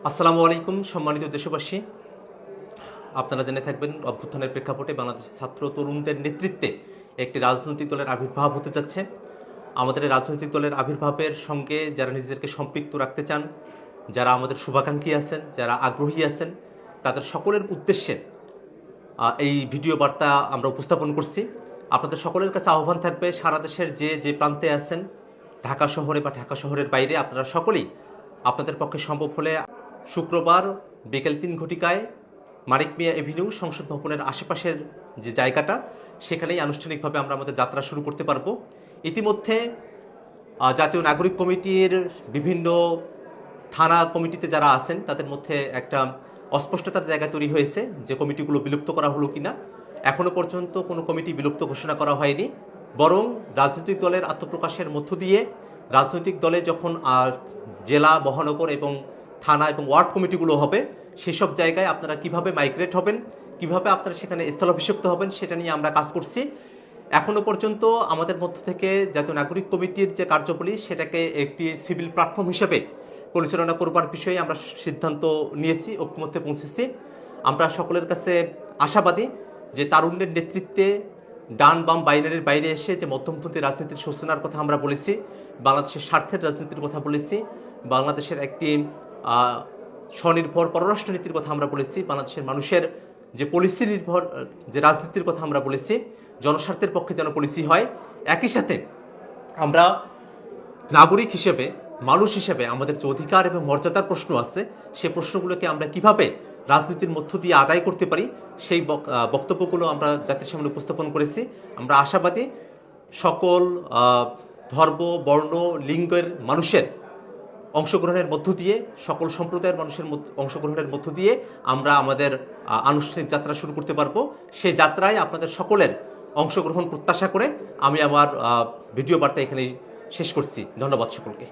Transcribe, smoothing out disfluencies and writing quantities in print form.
আসসালামু আলাইকুম সম্মানিত দেশবাসী। আপনারা জেনে থাকবেন অভ্যুত্থানের প্রেক্ষাপটে বাংলাদেশের ছাত্র তরুণদের নেতৃত্বে একটি রাজনৈতিক দলের আবির্ভাব হতে যাচ্ছে। আমাদের এই রাজনৈতিক দলের আবির্ভাবের সঙ্গে যারা নিজেদেরকে সম্পৃক্ত রাখতে চান, যারা আমাদের শুভাকাঙ্ক্ষী আছেন, যারা আগ্রহী আছেন, তাদের সকলের উদ্দেশ্যে এই ভিডিও বার্তা আমরা উপস্থাপন করছি। আপনাদের সকলের কাছে আহ্বান থাকবে, সারা দেশের যে প্রান্তে আছেন, ঢাকা শহরে বা ঢাকা শহরের বাইরে, আপনারা সকলেই আপনাদের পক্ষে সম্ভব হলে শুক্রবার বিকেল ৩ ঘটিকায় মানিক মিয়া এভিনিউ সংসদ ভবনের আশেপাশের যে জায়গাটা, সেখানেই আনুষ্ঠানিকভাবে আমরা আমাদের যাত্রা শুরু করতে পারবো। ইতিমধ্যে জাতীয় নাগরিক কমিটির বিভিন্ন থানা কমিটিতে যারা আছেন তাদের মধ্যে একটা অস্পষ্টতার জায়গা তৈরি হয়েছে যে কমিটিগুলো বিলুপ্ত করা হলো কিনা। এখনো পর্যন্ত কোনো কমিটি বিলুপ্ত ঘোষণা করা হয়নি, বরং রাজনৈতিক দলের আত্মপ্রকাশের মধ্য দিয়ে রাজনৈতিক দলে যখন জেলা, মহানগর এবং থানা এবং ওয়ার্ড কমিটিগুলো হবে, সেসব জায়গায় আপনারা কিভাবে মাইগ্রেট হবেন, কিভাবে আপনারা সেখানে স্থলাভিষিক্ত হবেন, সেটা নিয়ে আমরা কাজ করছি। এখনো পর্যন্ত আমাদের মধ্য থেকে জাতীয় নাগরিক কমিটির যে কার্যাবলী, সেটাকে একটি সিভিল প্ল্যাটফর্ম হিসেবে পরিচালনা করবার বিষয়ে আমরা সিদ্ধান্ত নিয়েছি, ঐক্যমত্যে পৌঁছেছি। আমরা সকলের কাছে আশাবাদী যে তারুণ্যের নেতৃত্বে ডান বাম বাইনারির বাইরে এসে যে মধ্যমপন্থী রাজনীতির সূচনার কথা আমরা বলেছি, বাংলাদেশের স্বার্থের রাজনীতির কথা বলেছি, বাংলাদেশের একটি স্বনির্ভর পররাষ্ট্রনীতির কথা আমরা বলেছি, বাংলাদেশের মানুষের যে পলিসি নির্ভর যে রাজনীতির কথা আমরা বলেছি, জনস্বার্থের পক্ষে যেন পলিসি হয়। একই সাথে আমরা নাগরিক হিসেবে, মানুষ হিসেবে আমাদের যে অধিকার এবং মর্যাদার প্রশ্ন আছে, সেই প্রশ্নগুলোকে আমরা কিভাবে রাজনীতির মধ্য দিয়ে আদায় করতে পারি, সেই বক্তব্যগুলো আমরা জাতির সামনে উপস্থাপন করেছি। আমরা আশাবাদী সকল ধর্ম, বর্ণ, লিঙ্গের মানুষের অংশগ্রহণের মধ্য দিয়ে, সকল সম্প্রদায়ের মানুষের অংশগ্রহণের মধ্য দিয়ে আমরা আমাদের আনুষ্ঠানিক যাত্রা শুরু করতে পারবো। সেই যাত্রায় আপনাদের সকলের অংশগ্রহণ প্রত্যাশা করে আমি আমার ভিডিও বার্তা এখানেই শেষ করছি। ধন্যবাদ সকলকে।